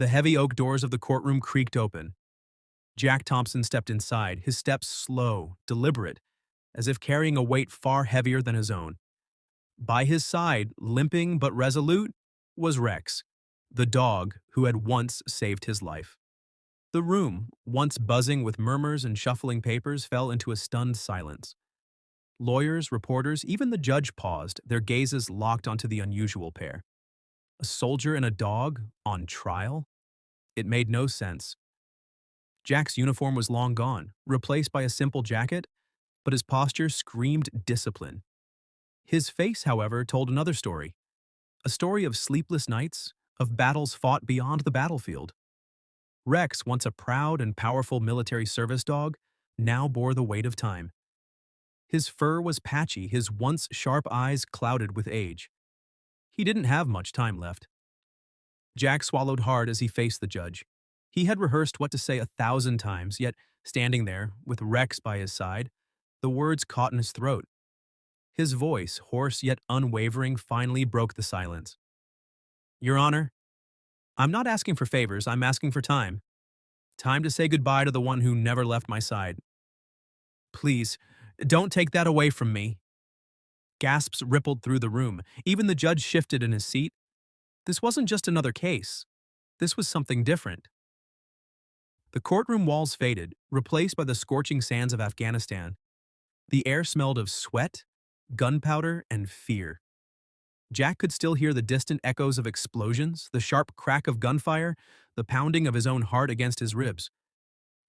The heavy oak doors of the courtroom creaked open. Jack Thompson stepped inside, his steps slow, deliberate, as if carrying a weight far heavier than his own. By his side, limping but resolute, was Rex, the dog who had once saved his life. The room, once buzzing with murmurs and shuffling papers, fell into a stunned silence. Lawyers, reporters, even the judge paused, their gazes locked onto the unusual pair. A soldier and a dog on trial? It made no sense. Jack's uniform was long gone, replaced by a simple jacket, but his posture screamed discipline. His face, however, told another story. A story of sleepless nights, of battles fought beyond the battlefield. Rex, once a proud and powerful military service dog, now bore the weight of time. His fur was patchy, his once sharp eyes clouded with age. He didn't have much time left. Jack swallowed hard as he faced the judge. He had rehearsed what to say 1,000 times, yet standing there, with Rex by his side, the words caught in his throat. His voice, hoarse yet unwavering, finally broke the silence. "Your Honor, I'm not asking for favors, I'm asking for time. Time to say goodbye to the one who never left my side. Please, don't take that away from me." Gasps rippled through the room. Even the judge shifted in his seat. This wasn't just another case. This was something different. The courtroom walls faded, replaced by the scorching sands of Afghanistan. The air smelled of sweat, gunpowder, and fear. Jack could still hear the distant echoes of explosions, the sharp crack of gunfire, the pounding of his own heart against his ribs.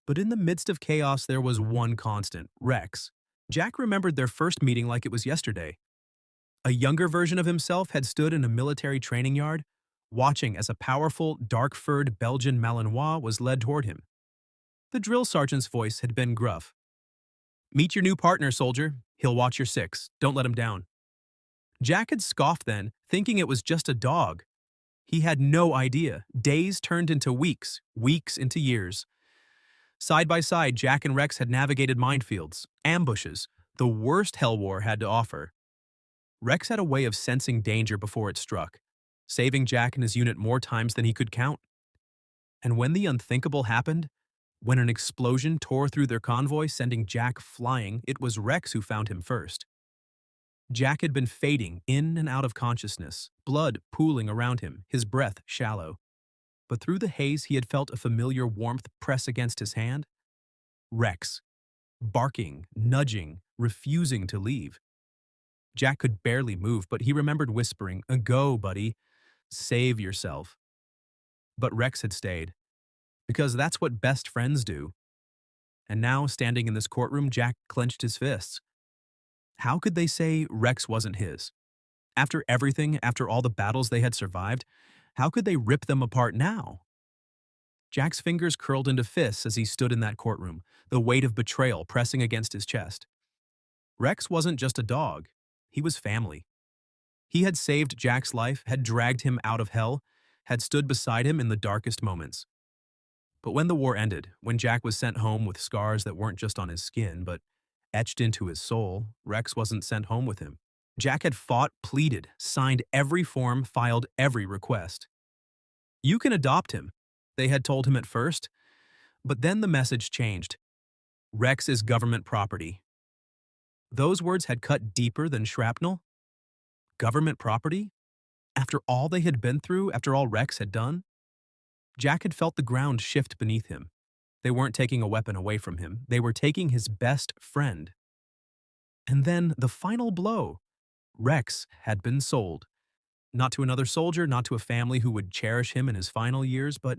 But in the midst of chaos there was one constant, Rex. Jack remembered their first meeting like it was yesterday. A younger version of himself had stood in a military training yard, watching as a powerful, dark-furred Belgian Malinois was led toward him. The drill sergeant's voice had been gruff. "Meet your new partner, soldier. He'll watch your six. Don't let him down." Jack had scoffed then, thinking it was just a dog. He had no idea. Days turned into weeks, weeks into years. Side by side, Jack and Rex had navigated minefields, ambushes, the worst hell war had to offer. Rex had a way of sensing danger before it struck, saving Jack and his unit more times than he could count. And when the unthinkable happened, when an explosion tore through their convoy, sending Jack flying, it was Rex who found him first. Jack had been fading in and out of consciousness, blood pooling around him, his breath shallow. But through the haze he had felt a familiar warmth press against his hand. Rex. Barking, nudging, refusing to leave. Jack could barely move, but he remembered whispering, "Go, buddy. Save yourself." But Rex had stayed. Because that's what best friends do. And now, standing in this courtroom, Jack clenched his fists. How could they say Rex wasn't his? After everything, after all the battles they had survived, how could they rip them apart now? Jack's fingers curled into fists as he stood in that courtroom, the weight of betrayal pressing against his chest. Rex wasn't just a dog. He was family. He had saved Jack's life, had dragged him out of hell, had stood beside him in the darkest moments. But when the war ended, when Jack was sent home with scars that weren't just on his skin, but etched into his soul, Rex wasn't sent home with him. Jack had fought, pleaded, signed every form, filed every request. "You can adopt him," they had told him at first, but then the message changed. "Rex is government property." Those words had cut deeper than shrapnel. Government property? After all they had been through, after all Rex had done? Jack had felt the ground shift beneath him. They weren't taking a weapon away from him. They were taking his best friend. And then the final blow. Rex had been sold. Not to another soldier, not to a family who would cherish him in his final years, but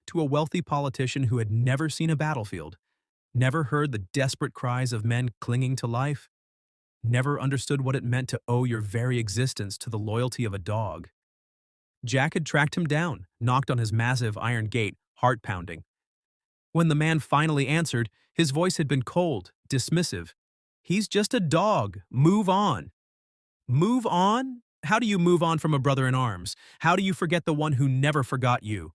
to a wealthy politician who had never seen a battlefield, never heard the desperate cries of men clinging to life, never understood what it meant to owe your very existence to the loyalty of a dog. Jack had tracked him down, knocked on his massive iron gate, heart pounding. When the man finally answered, his voice had been cold, dismissive. "He's just a dog. Move on." Move on? How do you move on from a brother in arms? How do you forget the one who never forgot you?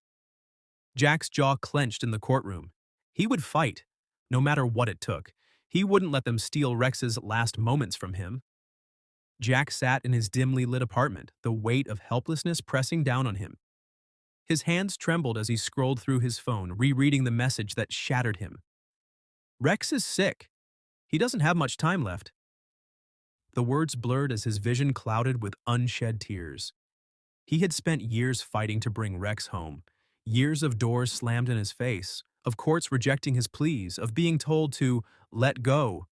Jack's jaw clenched in the courtroom. He would fight, no matter what it took. He wouldn't let them steal Rex's last moments from him. Jack sat in his dimly lit apartment, the weight of helplessness pressing down on him. His hands trembled as he scrolled through his phone, rereading the message that shattered him. Rex is sick. He doesn't have much time left. The words blurred as his vision clouded with unshed tears. He had spent years fighting to bring Rex home. Years of doors slammed in his face, of courts rejecting his pleas, of being told to let go.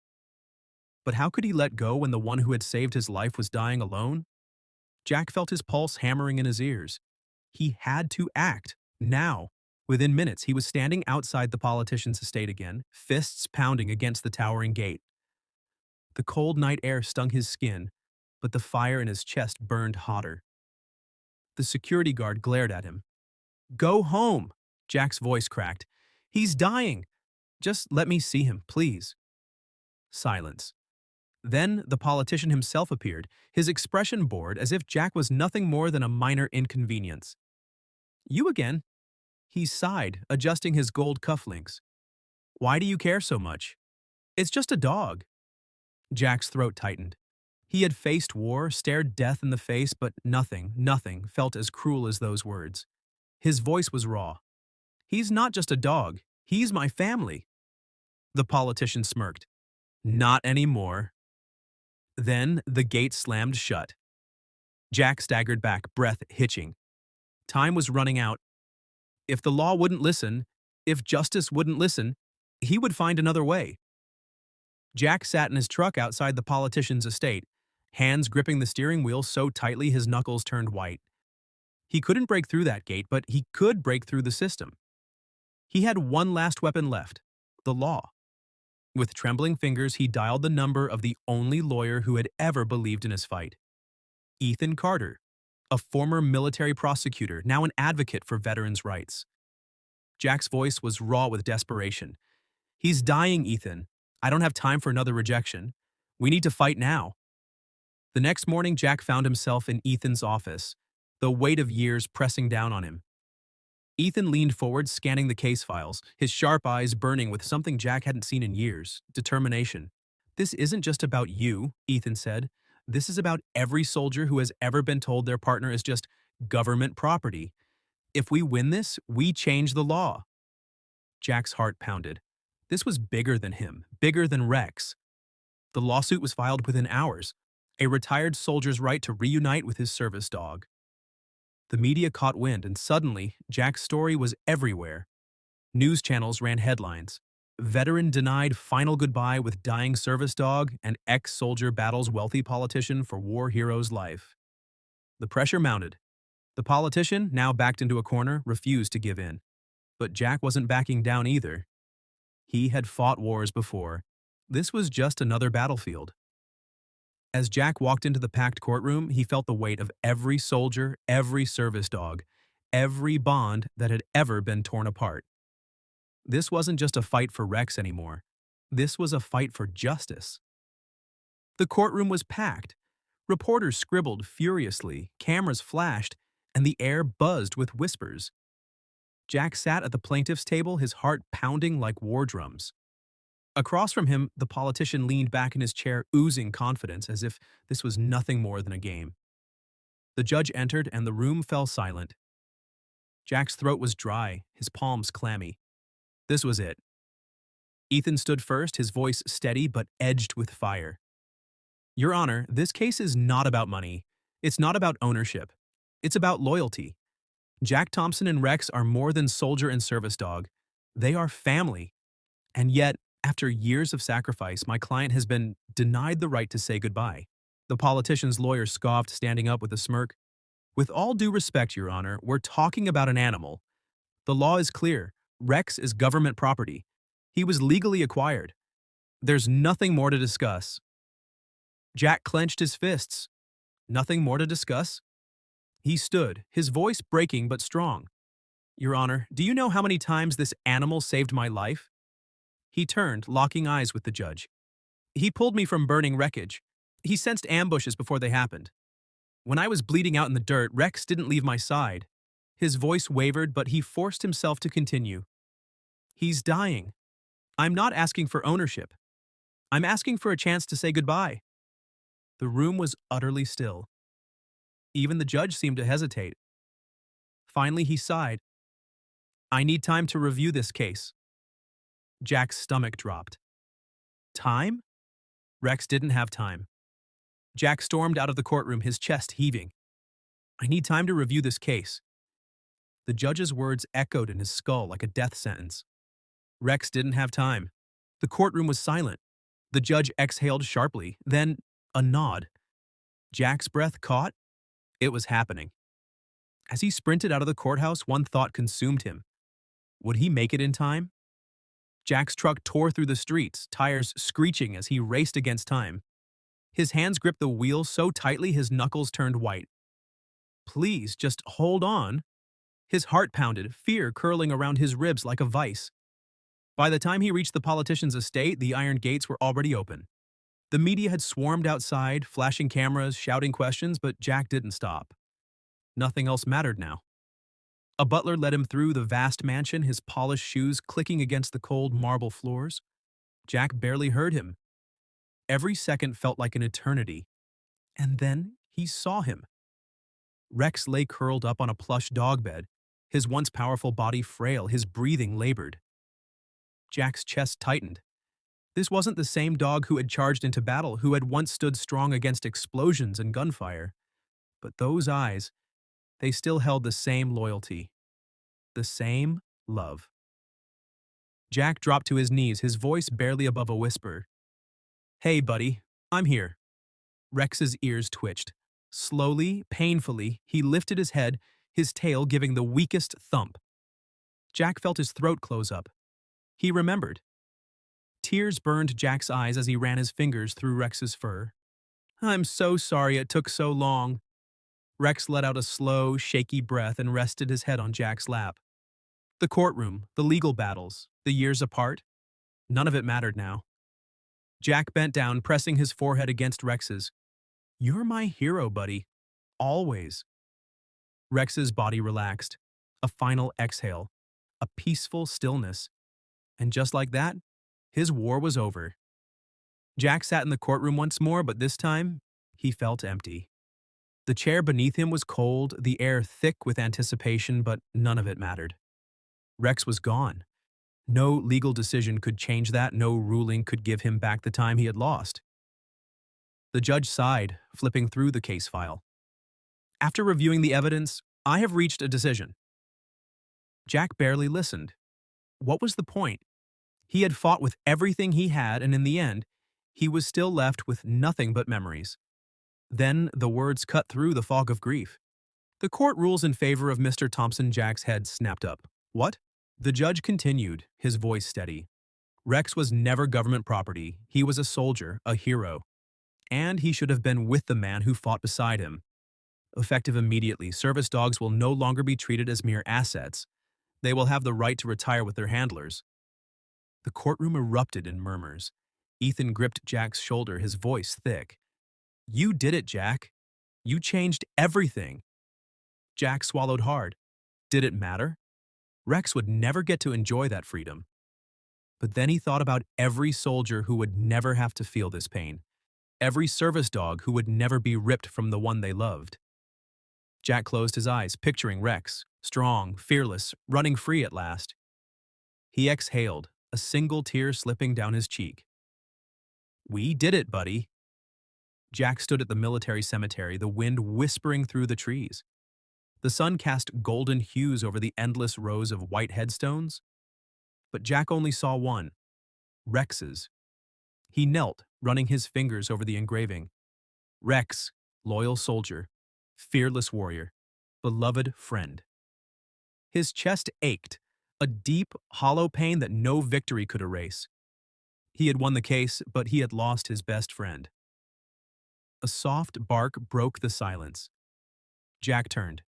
But how could he let go when the one who had saved his life was dying alone? Jack felt his pulse hammering in his ears. He had to act, now. Within minutes, he was standing outside the politician's estate again, fists pounding against the towering gate. The cold night air stung his skin, but the fire in his chest burned hotter. The security guard glared at him. "Go home," Jack's voice cracked. "He's dying. Just let me see him, please." Silence. Then the politician himself appeared, his expression bored as if Jack was nothing more than a minor inconvenience. "You again?" He sighed, adjusting his gold cufflinks. "Why do you care so much?" "It's just a dog." Jack's throat tightened. He had faced war, stared death in the face, but nothing felt as cruel as those words. His voice was raw. "He's not just a dog. He's my family." The politician smirked. "Not anymore." Then the gate slammed shut. Jack staggered back, breath hitching. Time was running out. If the law wouldn't listen, if justice wouldn't listen, he would find another way. Jack sat in his truck outside the politician's estate, hands gripping the steering wheel so tightly his knuckles turned white. He couldn't break through that gate, but he could break through the system. He had one last weapon left, the law. With trembling fingers, he dialed the number of the only lawyer who had ever believed in his fight. Ethan Carter, a former military prosecutor, now an advocate for veterans' rights. Jack's voice was raw with desperation. "He's dying, Ethan. I don't have time for another rejection. We need to fight now." The next morning, Jack found himself in Ethan's office, the weight of years pressing down on him. Ethan leaned forward, scanning the case files, his sharp eyes burning with something Jack hadn't seen in years: determination. "This isn't just about you," Ethan said. "This is about every soldier who has ever been told their partner is just government property. If we win this, we change the law." Jack's heart pounded. This was bigger than him, bigger than Rex. The lawsuit was filed within hours, a retired soldier's right to reunite with his service dog. The media caught wind, and suddenly, Jack's story was everywhere. News channels ran headlines. "Veteran denied final goodbye with dying service dog, and ex-soldier battles wealthy politician for war hero's life." The pressure mounted. The politician, now backed into a corner, refused to give in. But Jack wasn't backing down either. He had fought wars before. This was just another battlefield. As Jack walked into the packed courtroom, he felt the weight of every soldier, every service dog, every bond that had ever been torn apart. This wasn't just a fight for Rex anymore. This was a fight for justice. The courtroom was packed. Reporters scribbled furiously, cameras flashed, and the air buzzed with whispers. Jack sat at the plaintiff's table, his heart pounding like war drums. Across from him, the politician leaned back in his chair, oozing confidence as if this was nothing more than a game. The judge entered, and the room fell silent. Jack's throat was dry, his palms clammy. This was it. Ethan stood first, his voice steady but edged with fire. "Your Honor, this case is not about money. It's not about ownership. It's about loyalty. Jack Thompson and Rex are more than soldier and service dog. They are family. And yet, after years of sacrifice, my client has been denied the right to say goodbye." The politician's lawyer scoffed, standing up with a smirk. "With all due respect, Your Honor, we're talking about an animal. The law is clear. Rex is government property. He was legally acquired. There's nothing more to discuss." Jack clenched his fists. Nothing more to discuss? He stood, his voice breaking but strong. "Your Honor, do you know how many times this animal saved my life?" He turned, locking eyes with the judge. "He pulled me from burning wreckage. He sensed ambushes before they happened. When I was bleeding out in the dirt, Rex didn't leave my side." His voice wavered, but he forced himself to continue. "He's dying. I'm not asking for ownership. I'm asking for a chance to say goodbye." The room was utterly still. Even the judge seemed to hesitate. Finally, he sighed. I need time to review this case. Jack's stomach dropped. Time? Rex didn't have time. Jack stormed out of the courtroom, his chest heaving. I need time to review this case. The judge's words echoed in his skull like a death sentence. Rex didn't have time. The courtroom was silent. The judge exhaled sharply, then a nod. Jack's breath caught. It was happening. As he sprinted out of the courthouse, one thought consumed him. Would he make it in time? Jack's truck tore through the streets, tires screeching as he raced against time. His hands gripped the wheel so tightly his knuckles turned white. Please, just hold on. His heart pounded, fear curling around his ribs like a vice. By the time he reached the politician's estate, the iron gates were already open. The media had swarmed outside, flashing cameras, shouting questions, but Jack didn't stop. Nothing else mattered now. A butler led him through the vast mansion, his polished shoes clicking against the cold marble floors. Jack barely heard him. Every second felt like an eternity. And then he saw him. Rex lay curled up on a plush dog bed, his once powerful body frail, his breathing labored. Jack's chest tightened. This wasn't the same dog who had charged into battle, who had once stood strong against explosions and gunfire. But those eyes, they still held the same loyalty, the same love. Jack dropped to his knees, his voice barely above a whisper. Hey, buddy, I'm here. Rex's ears twitched. Slowly, painfully, he lifted his head, his tail giving the weakest thump. Jack felt his throat close up. He remembered. Tears burned Jack's eyes as he ran his fingers through Rex's fur. I'm so sorry it took so long. Rex let out a slow, shaky breath and rested his head on Jack's lap. The courtroom, the legal battles, the years apart, none of it mattered now. Jack bent down, pressing his forehead against Rex's. You're my hero, buddy. Always. Rex's body relaxed. A final exhale. A peaceful stillness. And just like that, his war was over. Jack sat in the courtroom once more, but this time, he felt empty. The chair beneath him was cold, the air thick with anticipation, but none of it mattered. Rex was gone. No legal decision could change that, no ruling could give him back the time he had lost. The judge sighed, flipping through the case file. After reviewing the evidence, I have reached a decision. Jack barely listened. What was the point? He had fought with everything he had, and in the end, he was still left with nothing but memories. Then the words cut through the fog of grief. The court rules in favor of Mr. Thompson. Jack's head snapped up. What? The judge continued, his voice steady. Rex was never government property. He was a soldier, a hero. And he should have been with the man who fought beside him. Effective immediately, service dogs will no longer be treated as mere assets. They will have the right to retire with their handlers. The courtroom erupted in murmurs. Ethan gripped Jack's shoulder, his voice thick. You did it, Jack. You changed everything. Jack swallowed hard. Did it matter? Rex would never get to enjoy that freedom. But then he thought about every soldier who would never have to feel this pain. Every service dog who would never be ripped from the one they loved. Jack closed his eyes, picturing Rex, strong, fearless, running free at last. He exhaled, a single tear slipping down his cheek. We did it, buddy. Jack stood at the military cemetery, the wind whispering through the trees. The sun cast golden hues over the endless rows of white headstones. But Jack only saw one, Rex's. He knelt, running his fingers over the engraving. Rex, loyal soldier, fearless warrior, beloved friend. His chest ached, a deep, hollow pain that no victory could erase. He had won the case, but he had lost his best friend. A soft bark broke the silence. Jack turned.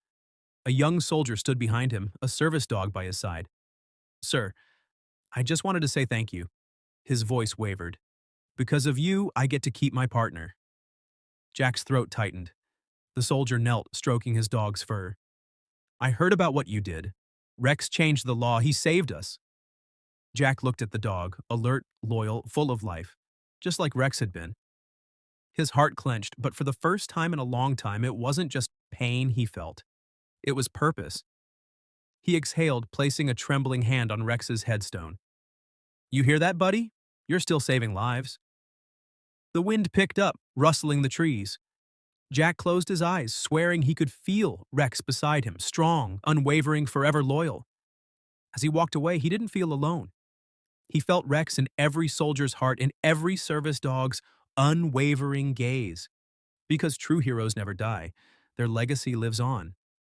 A young soldier stood behind him, a service dog by his side. Sir, I just wanted to say thank you. His voice wavered. Because of you, I get to keep my partner. Jack's throat tightened. The soldier knelt, stroking his dog's fur. I heard about what you did. Rex changed the law. He saved us. Jack looked at the dog, alert, loyal, full of life, just like Rex had been. His heart clenched, but for the first time in a long time, it wasn't just pain he felt. It was purpose. He exhaled, placing a trembling hand on Rex's headstone. You hear that, buddy? You're still saving lives. The wind picked up, rustling the trees. Jack closed his eyes, swearing he could feel Rex beside him, strong, unwavering, forever loyal. As he walked away, he didn't feel alone. He felt Rex in every soldier's heart, in every service dog's unwavering gaze. Because true heroes never die, their legacy lives on.